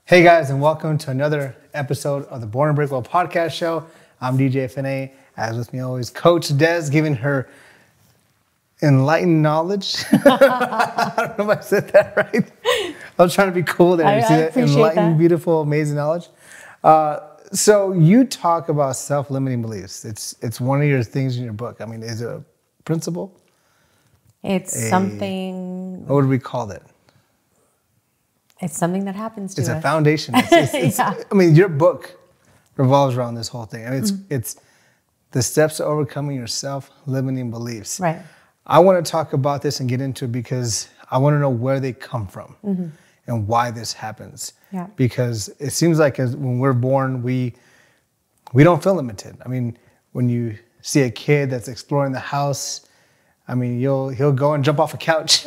Hey guys, and welcome to another episode of the Unbreakable podcast show. I'm DJ FNA, as with me always, Coach Des, giving her enlightened knowledge. I don't know if I said that right. I was trying to be cool there. I appreciate enlightened, that. beautiful, amazing knowledge. So you talk about self-limiting beliefs. It's one of your things in your book. I mean, is it a principle? It's something. What would we call it? It's something that happens to us. It's a foundation. It's, Yeah. I mean, your book revolves around this whole thing. I mean, it's the steps to overcoming your self-limiting beliefs. Right. I want to talk about this and get into it because I want to know where they come from and why this happens. Yeah. Because it seems like when we're born, we don't feel limited. I mean, when you see a kid that's exploring the house, I mean, he'll go and jump off a couch.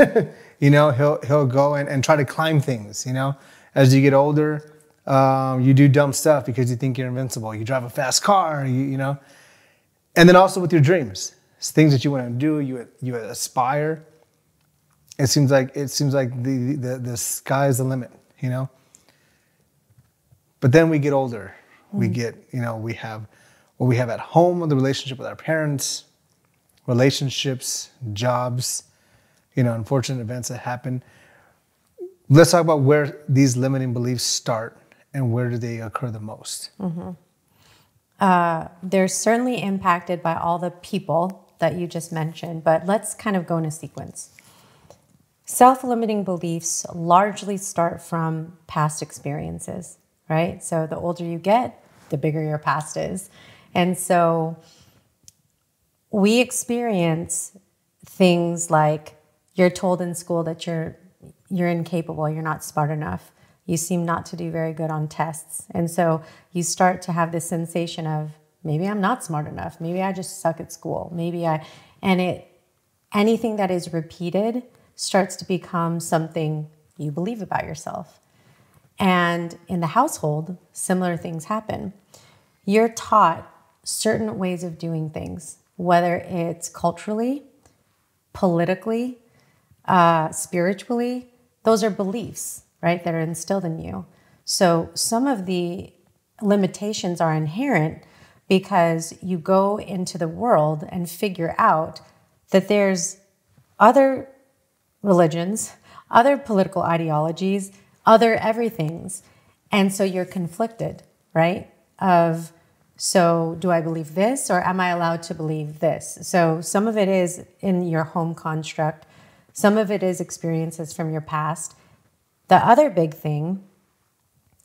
You know, he'll go and try to climb things. You know, as you get older, you do dumb stuff because you think you're invincible. You drive a fast car. You know, and then also with your dreams, it's things that you want to do, you aspire. It seems like the sky is the limit. You know, but then we get older. We get we have what we have at home, the relationship with our parents, relationships, jobs. Unfortunate events that happen. Let's talk about where these limiting beliefs start and where do they occur the most. They're certainly impacted by all the people that you just mentioned, but let's kind of go in a sequence. Self-limiting beliefs largely start from past experiences, right? So the older you get, the bigger your past is. And so we experience things like you're told in school that you're incapable, you're not smart enough. You seem not to do very good on tests. And so you start to have this sensation of maybe I'm not smart enough. Maybe I just suck at school. Anything that is repeated starts to become something you believe about yourself. And in the household, similar things happen. You're taught certain ways of doing things, whether it's culturally, politically, spiritually. Those are beliefs, right, that are instilled in you. So some of the limitations are inherent because you go into the world and figure out that there's other religions, other political ideologies, other everythings. And so you're conflicted, right? So do I believe this or am I allowed to believe this? So some of it is in your home construct. Some of it is experiences from your past. The other big thing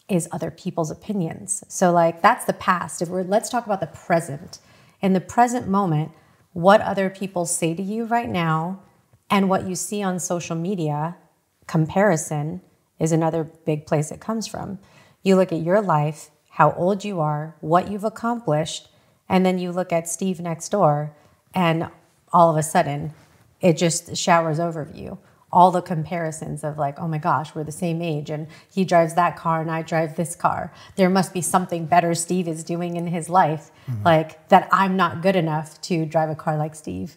is other people's opinions. So that's the past. Let's talk about the present. In the present moment, what other people say to you right now and what you see on social media, comparison is another big place it comes from. You look at your life, how old you are, what you've accomplished, and then you look at Steve next door, and all of a sudden, it just showers over you. All the comparisons of oh my gosh, we're the same age, and he drives that car, and I drive this car. There must be something better Steve is doing in his life, that I'm not good enough to drive a car like Steve.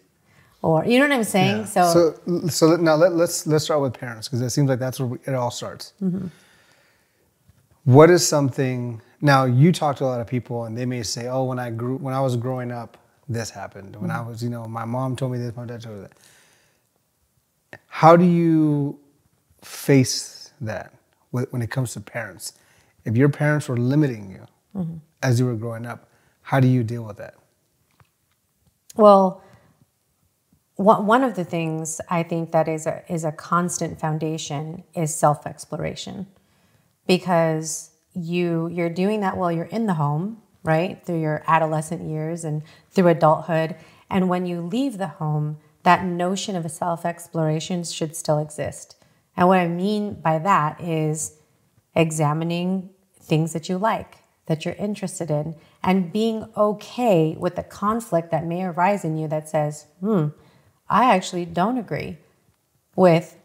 Or, you know what I'm saying? Yeah. So now let's start with parents, because it seems like that's where it all starts. What is something? Now, you talk to a lot of people, and they may say, "Oh, when I was growing up, this happened. When I was, my mom told me this, my dad told me that." How do you face that when it comes to parents? If your parents were limiting you as you were growing up, how do you deal with that? Well, one of the things I think that is a constant foundation is self-exploration, because you're doing that while you're in the home, right? Through your adolescent years and through adulthood. And when you leave the home, that notion of a self-exploration should still exist. And what I mean by that is examining things that you like, that you're interested in, and being okay with the conflict that may arise in you that says, I actually don't agree with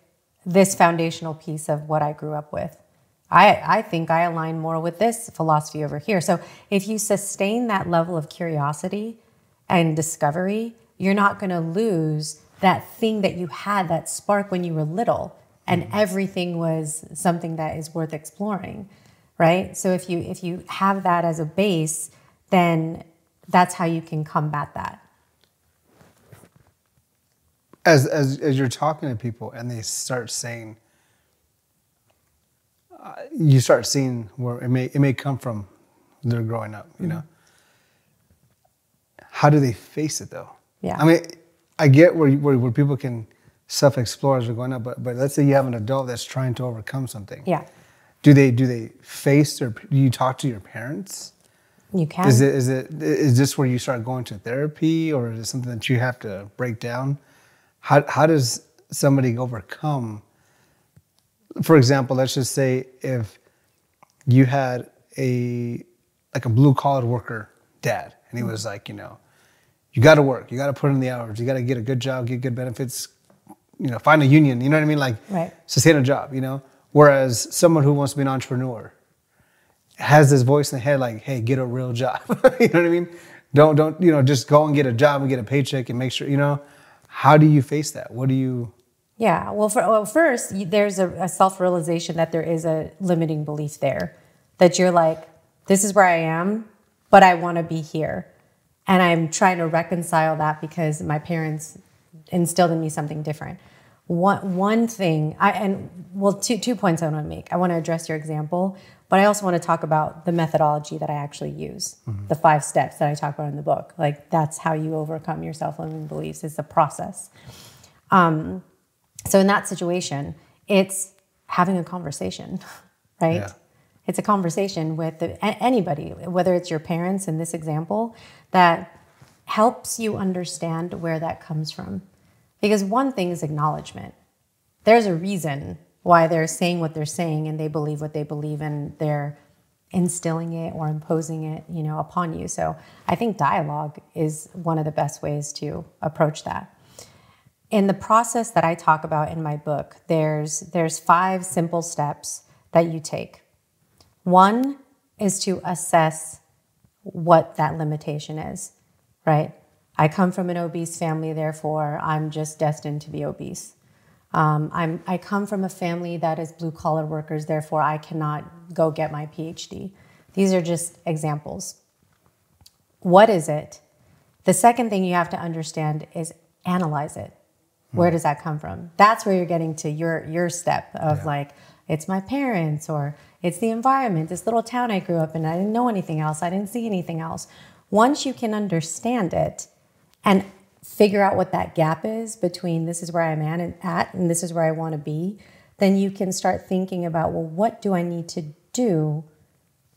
this foundational piece of what I grew up with. I think I align more with this philosophy over here. So if you sustain that level of curiosity and discovery, you're not going to lose that thing that you had, that spark when you were little, and everything was something that is worth exploring. right? So if you have that as a base, then that's how you can combat that. As you're talking to people and they start saying, you start seeing where it may come from their growing up, you know. How do they face it though? Yeah. I mean, I get where people can self-explore as they're going up, but let's say you have an adult that's trying to overcome something. Yeah. Do they face, or do you talk to your parents? You can. Is this where you start going to therapy, or is it something that you have to break down? How does somebody overcome? For example, let's just say if you had a blue collar worker dad, and he was like, you know, you got to work, you got to put in the hours, you got to get a good job, get good benefits, you know, find a union, you know what I mean? Like, right. Sustain a job, you know? Whereas someone who wants to be an entrepreneur has this voice in the head like, hey, get a real job. You know what I mean? Don't, you know, just go and get a job and get a paycheck and make sure, you know, how do you face that? What do you... Yeah, well, first, there's a self-realization that there is a limiting belief there. That you're like, this is where I am, but I want to be here. And I'm trying to reconcile that because my parents instilled in me something different. One thing, two points I want to make. I want to address your example, but I also want to talk about the methodology that I actually use, the 5 steps that I talk about in the book. Like, that's how you overcome your self-limiting beliefs. It's a process. So in that situation, it's having a conversation, right? Yeah. It's a conversation with anybody, whether it's your parents in this example, that helps you understand where that comes from. Because one thing is acknowledgement. There's a reason why they're saying what they're saying and they believe what they believe and they're instilling it or imposing it, you know, upon you. So I think dialogue is one of the best ways to approach that. In the process that I talk about in my book, there's 5 simple steps that you take. One is to assess what that limitation is, right? I come from an obese family, therefore I'm just destined to be obese. I come from a family that is blue-collar workers, therefore I cannot go get my PhD. These are just examples. What is it? The second thing you have to understand is analyze it. Where does that come from? That's where you're getting to your step of like, it's my parents, or it's the environment, this little town I grew up in. I didn't know anything else. I didn't see anything else. Once you can understand it and figure out what that gap is between this is where I'm at and this is where I want to be, then you can start thinking about, well, what do I need to do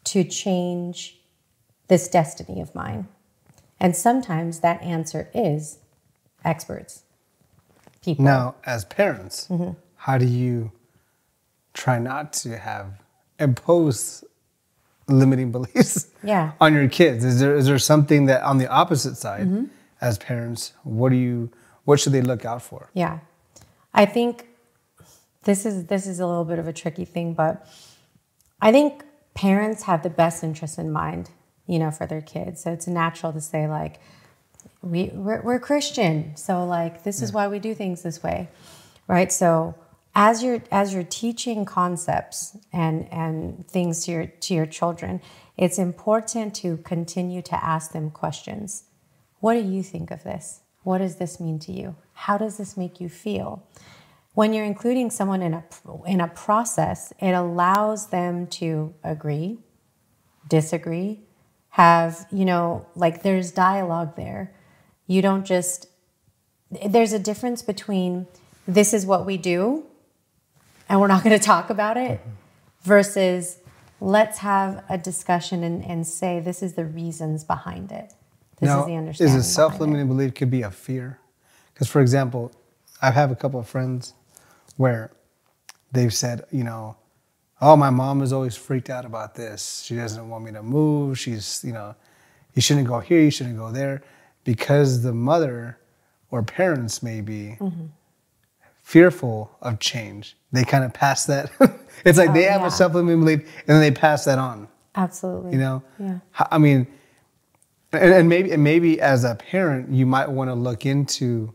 to change this destiny of mine? And sometimes that answer is experts. People. Now, as parents, how do you try not to impose limiting beliefs on your kids? Is there something that on the opposite side, as parents, what should they look out for? Yeah, I think this is a little bit of a tricky thing, but I think parents have the best interest in mind, you know, for their kids. So it's natural to say like, we're Christian, so like this is why we do things this way, right? So as you're teaching concepts and things to your children, it's important to continue to ask them questions. What do you think of this? What does this mean to you? How does this make you feel? When you're including someone in a process, it allows them to agree, disagree, have, you know, like there's dialogue there. You don't just, there's a difference between this is what we do and we're not going to talk about it versus let's have a discussion and say this is the reasons behind it. This is the understanding. Is a self-limiting belief could be a fear? Because, for example, I have a couple of friends where they've said, you know, oh, my mom is always freaked out about this. She doesn't want me to move. She's, you know, you shouldn't go here, you shouldn't go there. Because the mother or parents may be fearful of change. They kind of pass that. It's like they have a self-limiting belief and then they pass that on. Absolutely. You know? Yeah. I mean, and maybe as a parent, you might want to look into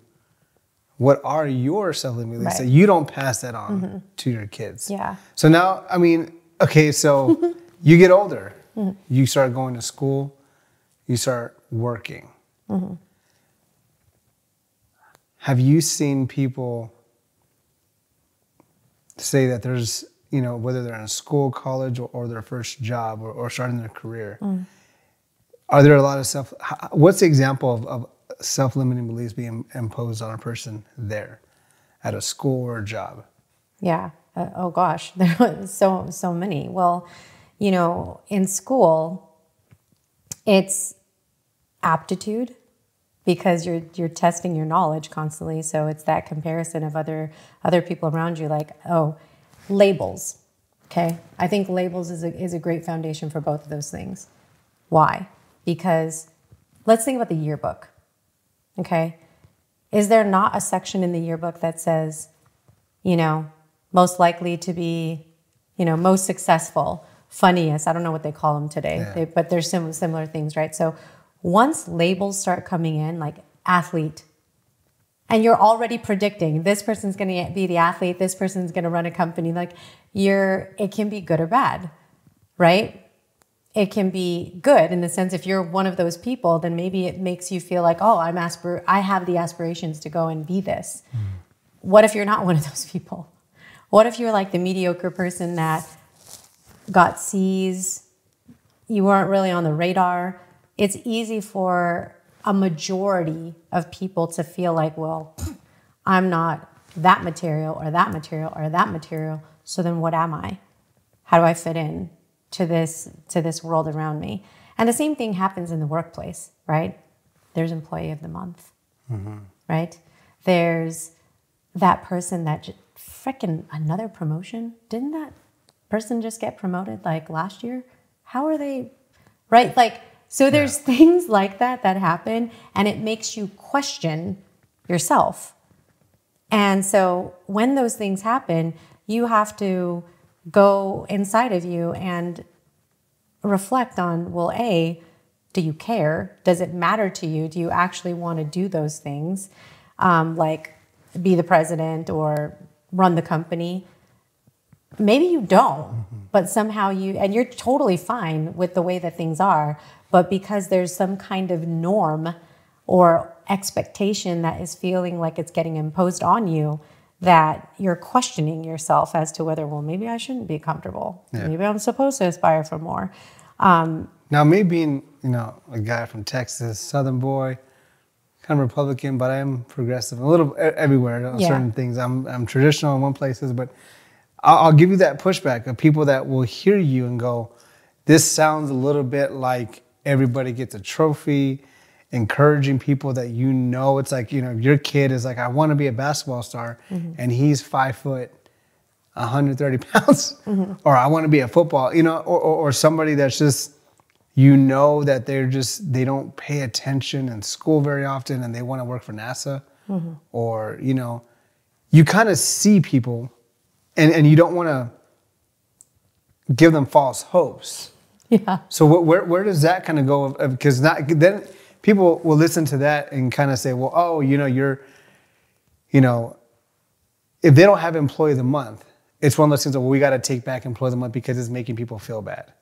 what are your self-limiting beliefs so you don't pass that on to your kids. Yeah. So now, I mean, okay, so You get older. You start going to school. You start working. Have you seen people say that there's, you know, whether they're in school, college, or their first job or starting their career, are there a lot of what's the example of self-limiting beliefs being imposed on a person there at a school or a job? Yeah. Oh gosh, there was so many. Well, you know, in school, it's aptitude because you're testing your knowledge constantly. So it's that comparison of other people around you, like, oh, labels. Okay, I think labels is a great foundation for both of those things. Why? Because let's think about the yearbook. Okay, is there not a section in the yearbook that says, you know, most likely to be, you know, most successful, funniest? I don't know what they call them today, but there's similar things, right? So once labels start coming in, like athlete, and you're already predicting this person's going to be the athlete, this person's going to run a company, like it can be good or bad, right? It can be good in the sense if you're one of those people, then maybe it makes you feel like, oh, I have the aspirations to go and be this. What if you're not one of those people? What if you're like the mediocre person that got C's, you weren't really on the radar? It's easy for a majority of people to feel like, well, I'm not that material or that material or that material, so then what am I? How do I fit in to this world around me? And the same thing happens in the workplace, right? There's employee of the month, right? There's that person that frickin' another promotion. Didn't that person just get promoted like last year? How are they, right? Like, so there's things like that happen, and it makes you question yourself. And so when those things happen, you have to go inside of you and reflect on, well, A, do you care? Does it matter to you? Do you actually want to do those things? Like be the president or run the company? Maybe you don't, but somehow and you're totally fine with the way that things are, but because there's some kind of norm or expectation that is feeling like it's getting imposed on you, that you're questioning yourself as to whether, well, maybe I shouldn't be comfortable. Maybe I'm supposed to aspire for more. Now, me being, you know, a guy from Texas, Southern boy, kind of Republican, but I am progressive a little everywhere on certain things. I'm traditional in one places, but I'll give you that pushback of people that will hear you and go, this sounds a little bit like everybody gets a trophy, encouraging people that, you know, it's like, you know, your kid is like, I want to be a basketball star, and he's 5 foot, 130 pounds, or I want to be a football, you know, or somebody that's just, you know, that they don't pay attention in school very often and they want to work for NASA, or, you know, you kind of see people and you don't want to give them false hopes. Yeah. So where does that kind of go? Because then people will listen to that and kind of say, well, oh, you know, if they don't have employee of the month, it's one of those things that, well, we got to take back employee of the month because it's making people feel bad.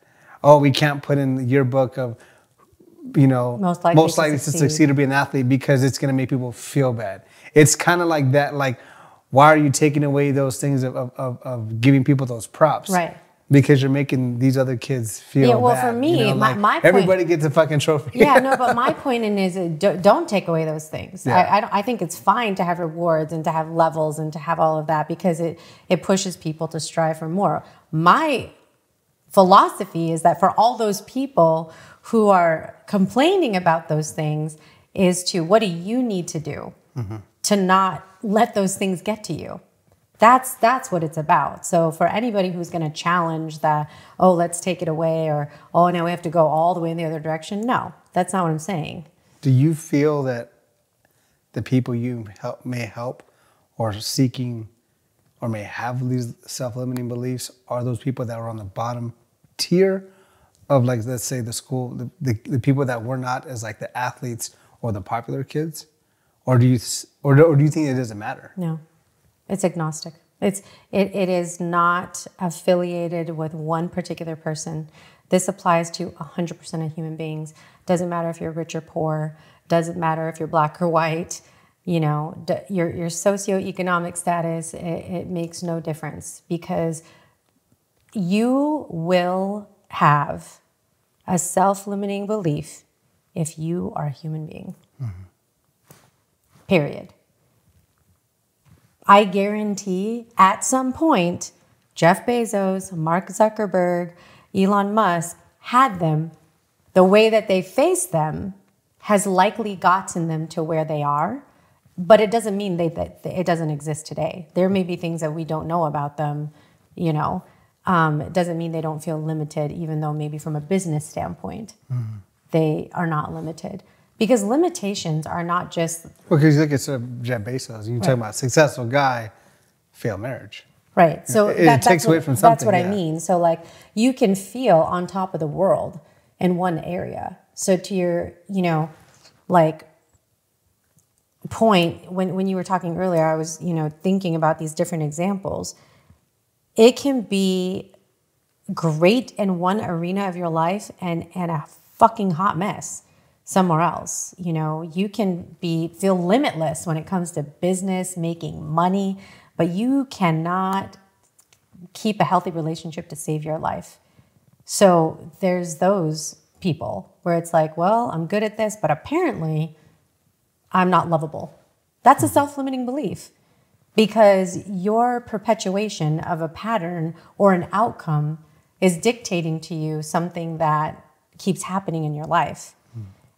Oh, we can't put in the yearbook of, you know, most likely to succeed or be an athlete because it's going to make people feel bad. It's kind of like that. Like, why are you taking away those things of giving people those props? Right. Because you're making these other kids feel bad. Well, bad. For me, you know, like my point, everybody gets a fucking trophy. Yeah, no, but my point is don't take away those things. Yeah. I think it's fine to have rewards and to have levels and to have all of that because it pushes people to strive for more. My philosophy is that for all those people who are complaining about those things is to, what do you need to do to not let those things get to you? That's what it's about. So for anybody who's going to challenge the, oh, let's take it away, or, oh, now we have to go all the way in the other direction. No, that's not what I'm saying. Do you feel that the people you may help or seeking or may have these self-limiting beliefs are those people that are on the bottom tier of, like, let's say the school, the people that were not as like the athletes or the popular kids? Or do you think it doesn't matter? No. It's agnostic. It is not affiliated with one particular person. This applies to 100% of human beings. Doesn't matter if you're rich or poor. Doesn't matter if you're black or white. You know, your socioeconomic status, it makes no difference, because you will have a self-limiting belief if you are a human being. Period. I guarantee at some point, Jeff Bezos, Mark Zuckerberg, Elon Musk had them. The way that they face them has likely gotten them to where they are, but it doesn't mean that it doesn't exist today. There may be things that we don't know about them, you know. It doesn't mean they don't feel limited, even though maybe from a business standpoint, they are not limited. Because limitations are not just... Well, because you look at Jeff Bezos, you're talking about a successful guy, failed marriage. Right. So it takes away from something. That's what I mean. So like, you can feel on top of the world in one area. So to your, you know, like point, when you were talking earlier, I was, you know, thinking about these different examples. It can be great in one arena of your life and a fucking hot mess somewhere else. You know, you can feel limitless when it comes to business, making money, but you cannot keep a healthy relationship to save your life. So there's those people where it's like, well, I'm good at this, but apparently I'm not lovable. That's a self-limiting belief, because your perpetuation of a pattern or an outcome is dictating to you something that keeps happening in your life.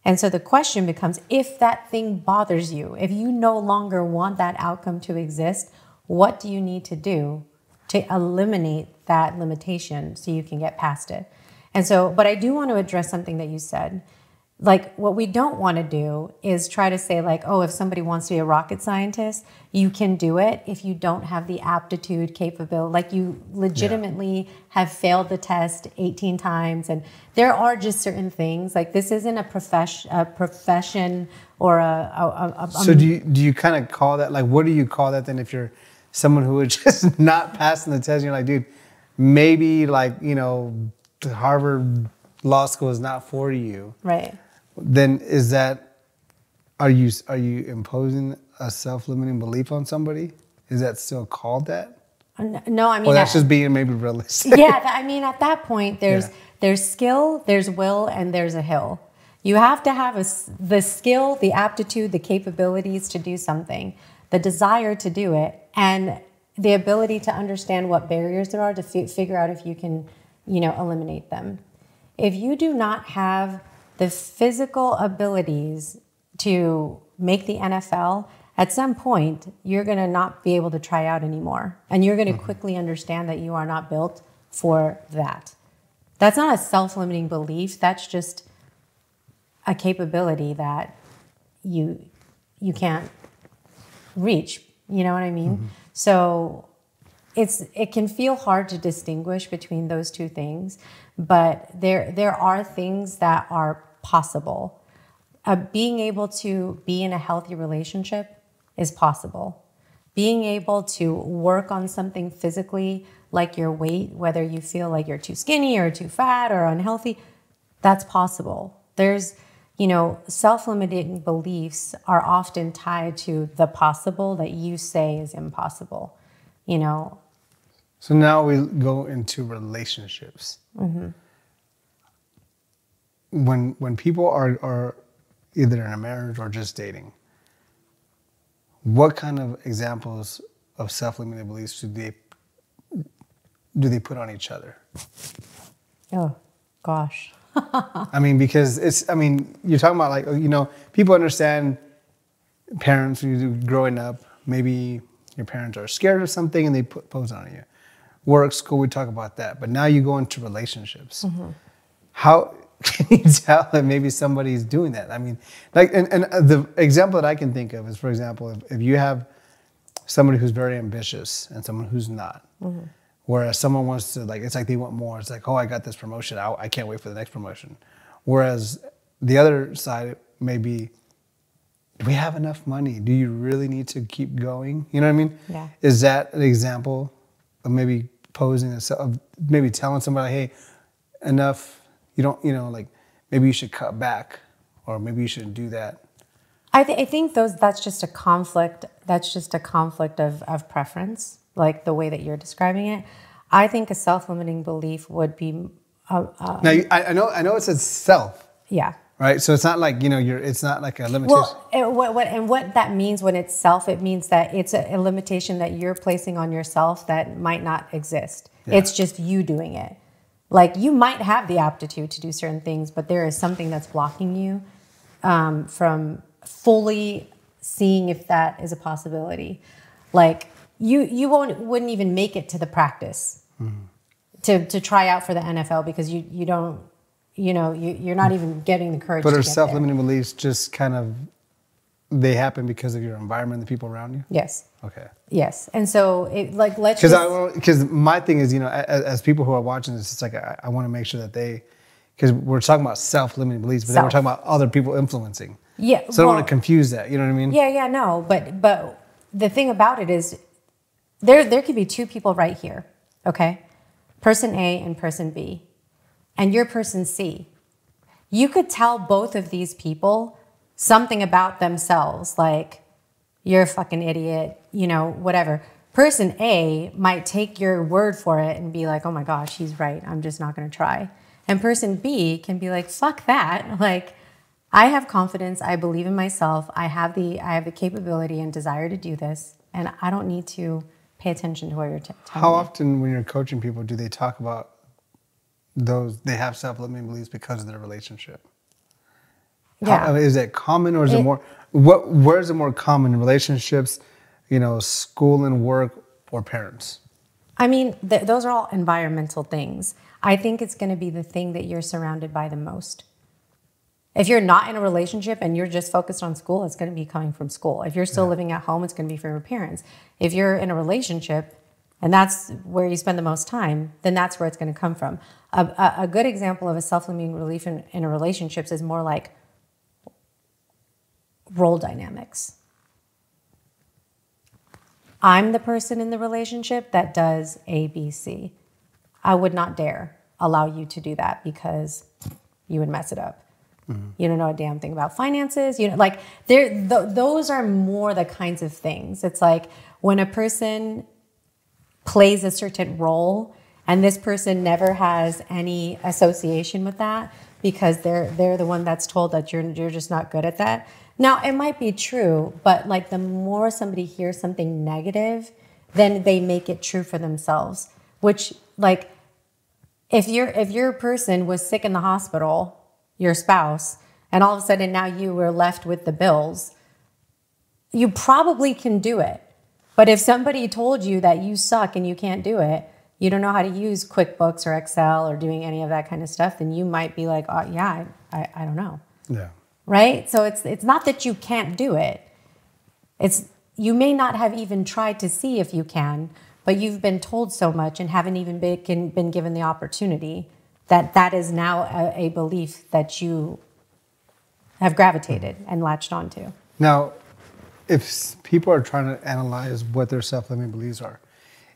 And so the question becomes, if that thing bothers you, if you no longer want that outcome to exist, what do you need to do to eliminate that limitation so you can get past it? And so, but I do want to address something that you said. Like, what we don't want to do is try to say like, oh, if somebody wants to be a rocket scientist, you can do it if you don't have the aptitude, capability, like you legitimately have failed the test 18 times. And there are just certain things, like this isn't a profession or a So do you kind of call that, like, what do you call that then if you're someone who is just not passing the test and you're like, dude, maybe like, you know, the Harvard Law School is not for you. Right. Then is that, are you imposing a self-limiting belief on somebody? Is that still called that? No, I mean... Or that's just being maybe realistic? Yeah, I mean, at that point, there's skill, there's will, and there's a hill. You have to have the skill, the aptitude, the capabilities to do something, the desire to do it, and the ability to understand what barriers there are to figure out if you can, you know, eliminate them. If you do not have the physical abilities to make the NFL, at some point, you're going to not be able to try out anymore. And you're going to quickly understand that you are not built for that. That's not a self-limiting belief. That's just a capability that you can't reach. You know what I mean? So it can feel hard to distinguish between those two things, but there are things that are possible. Being able to be in a healthy relationship is possible. Being able to work on something physically, like your weight, whether you feel like you're too skinny or too fat or unhealthy, that's possible. There's, you know, self-limiting beliefs are often tied to the possible that you say is impossible, you know. So now we go into relationships. When people are either in a marriage or just dating, what kind of examples of self-limiting beliefs do they put on each other? Oh, gosh. I mean, because you're talking about, like, you know, people understand parents when you're growing up, maybe your parents are scared of something and they pose on you. Work, school, we talk about that. But now you go into relationships. How can you tell that maybe somebody's doing that? I mean, like, and the example that I can think of is, for example, if you have somebody who's very ambitious and someone who's not, whereas someone wants to, like, it's like they want more. It's like, oh, I got this promotion. I can't wait for the next promotion. Whereas the other side may be do we have enough money? Do you really need to keep going? You know what I mean? Yeah. Is that an example of maybe posing of maybe telling somebody, hey, enough, you don't, like maybe you should cut back or maybe you shouldn't do that? I think that's just a conflict. That's just a conflict of preference, like the way that you're describing it. I think a self-limiting belief would be. Now I know it says self. Yeah. Right. So it's not like it's not like a limitation. Well, what that means when it's self, it means that it's a limitation that you're placing on yourself that might not exist. Yeah. It's just you doing it. Like you might have the aptitude to do certain things, but there is something that's blocking you from fully seeing if that is a possibility. Like you wouldn't even make it to the practice to try out for the NFL because you don't, you're not even getting the courage. But are self-limiting beliefs just kind of, they happen because of your environment, the people around you? Yes. Okay. Yes. And so because my thing is, as people who are watching this, it's like I want to make sure that because we're talking about self-limiting beliefs, but then we're talking about other people influencing. Yeah. So I don't want to confuse that. You know what I mean? Yeah. No. But the thing about it is, there could be two people right here. Okay, person A and person B, and you're person C. You could tell both of these people something about themselves, like you're a fucking idiot, whatever. Person A might take your word for it and be like, oh my gosh, he's right. I'm just not going to try. And person B can be like, fuck that. Like, I have confidence. I believe in myself. I have the capability and desire to do this. And I don't need to pay attention to what you're telling me. How often when you're coaching people, do they talk about they have self-limiting beliefs because of their relationship? Yeah. Is it common or is it more, where is it more common in relationships, school and work or parents? I mean, those are all environmental things. I think it's going to be the thing that you're surrounded by the most. If you're not in a relationship and you're just focused on school, it's going to be coming from school. If you're still living at home, it's going to be from your parents. If you're in a relationship and that's where you spend the most time, then that's where it's going to come from. A good example of a self-limiting belief in a relationship is more like role dynamics. I'm the person in the relationship that does A, B, C. I would not dare allow you to do that because you would mess it up. Mm-hmm. You don't know a damn thing about finances. Those are more the kinds of things. It's like when a person plays a certain role and this person never has any association with that because they're the one that's told that you're just not good at that. Now, it might be true, but like the more somebody hears something negative, then they make it true for themselves. Which, like, if your person was sick in the hospital, your spouse, and all of a sudden now you were left with the bills, you probably can do it. But if somebody told you that you suck and you can't do it, you don't know how to use QuickBooks or Excel or doing any of that kind of stuff, then you might be like, oh, yeah, I don't know. Yeah. Right? So it's not that you can't do it. It's you may not have even tried to see if you can, but you've been told so much and haven't even been given the opportunity that is now a belief that you have gravitated and latched onto. Now, if people are trying to analyze what their self-limiting beliefs are,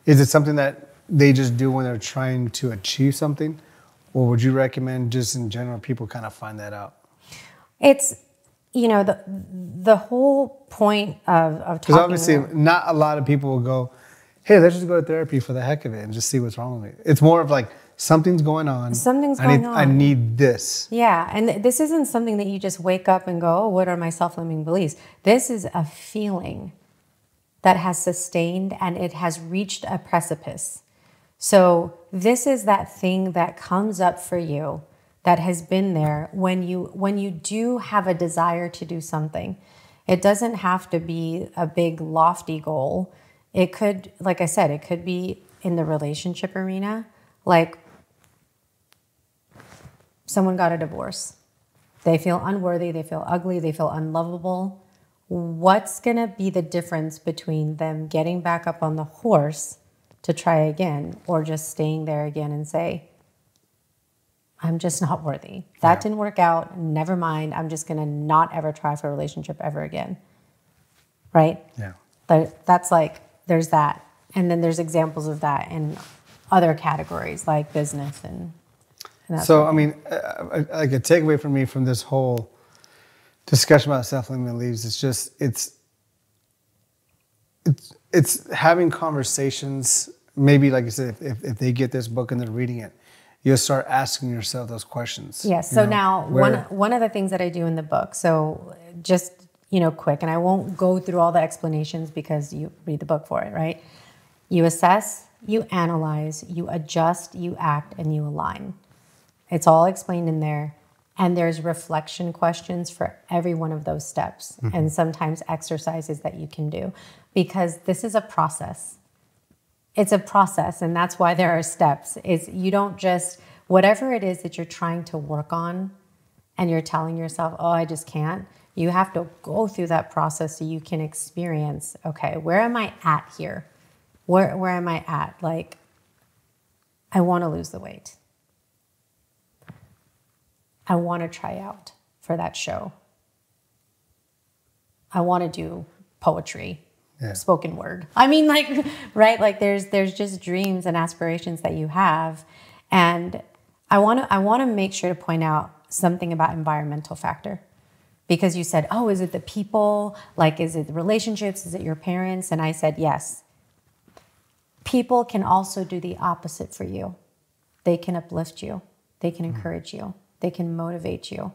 is it something that they just do when they're trying to achieve something? Or would you recommend just in general people kind of find that out? It's, the whole point of talking. Because obviously not a lot of people will go, hey, let's just go to therapy for the heck of it and just see what's wrong with me. It's more of like, something's going on. I need this. Yeah, and this isn't something that you just wake up and go, oh, what are my self-limiting beliefs? This is a feeling that has sustained and it has reached a precipice. So this is that thing that comes up for you that has been there when you do have a desire to do something. It doesn't have to be a big lofty goal. It could, like I said, it could be in the relationship arena. Like someone got a divorce. They feel unworthy, they feel ugly, they feel unlovable. What's gonna be the difference between them getting back up on the horse to try again or just staying there again and say, I'm just not worthy. That didn't work out. Never mind. I'm just going to not ever try for a relationship ever again. Right? Yeah. That's like, there's that. And then there's examples of that in other categories like business and that. So, I mean, like a takeaway for me from this whole discussion about self-limiting beliefs, it's just, it's having conversations. Maybe, like you said, if they get this book and they're reading it, you'll start asking yourself those questions. Yes. So now one of the things that I do in the book, so just, quick, and I won't go through all the explanations because you read the book for it, right? You assess, you analyze, you adjust, you act, and you align. It's all explained in there. And there's reflection questions for every one of those steps. Mm-hmm. And sometimes exercises that you can do, because this is a process. It's a process, and that's why there are steps. You don't just, whatever it is that you're trying to work on and you're telling yourself, oh, I just can't, you have to go through that process so you can experience, okay, where am I at here? Where am I at? Like, I want to lose the weight. I want to try out for that show. I want to do poetry. Yeah. Spoken word. I mean, like, right? Like there's just dreams and aspirations that you have. And I want to make sure to point out something about environmental factor, because you said, oh, is it the people? Like, is it the relationships? Is it your parents? And I said, yes. People can also do the opposite for you. They can uplift you. They can encourage you. They can motivate you.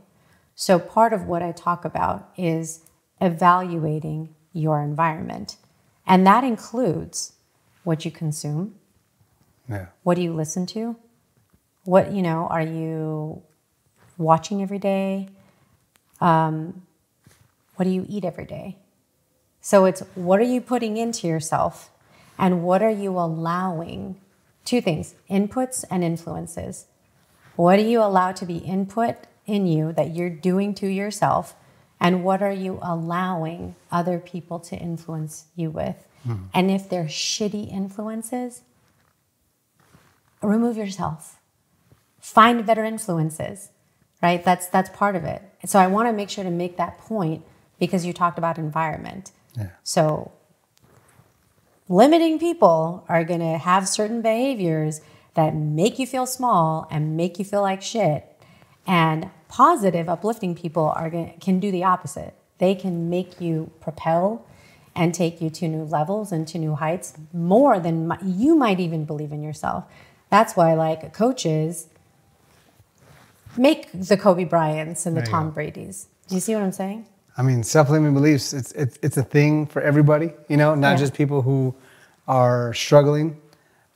So part of what I talk about is evaluating your environment. And that includes what you consume. Yeah. What do you listen to? What, are you watching every day? What do you eat every day? So it's what are you putting into yourself and what are you allowing? Two things, inputs and influences. What do you allow to be input in you that you're doing to yourself? And what are you allowing other people to influence you with? Mm-hmm. And if they're shitty influences, remove yourself. Find better influences, right? That's part of it. So I want to make sure to make that point because you talked about environment. Yeah. So limiting people are going to have certain behaviors that make you feel small and make you feel like shit. And positive, uplifting people can do the opposite. They can make you propel and take you to new levels and to new heights more than you might even believe in yourself. That's why, like, coaches make the Kobe Bryants and the Tom Brady's. Do you see what I'm saying? I mean, self-limiting beliefs, it's a thing for everybody, not just people who are struggling.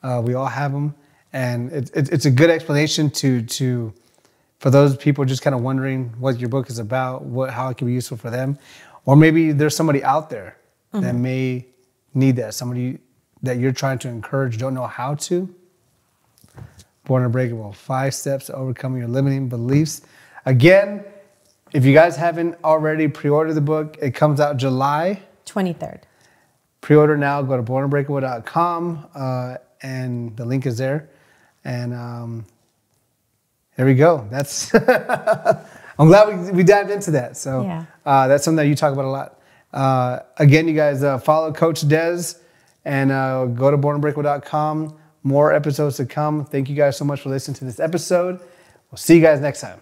We all have them. And it's a good explanation to for those people just kind of wondering what your book is about, how it can be useful for them. Or maybe there's somebody out there that may need that, somebody that you're trying to encourage, don't know how to. Born Unbreakable, 5 steps to overcoming your limiting beliefs. Again, if you guys haven't already pre-ordered the book, it comes out July 23rd. Pre-order now, go to bornunbreakable.com, and the link is there. And there we go. That's I'm glad we dived into that. So that's something that you talk about a lot. Again, you guys follow Coach Des and go to bornunbreakable.com. More episodes to come. Thank you guys so much for listening to this episode. We'll see you guys next time.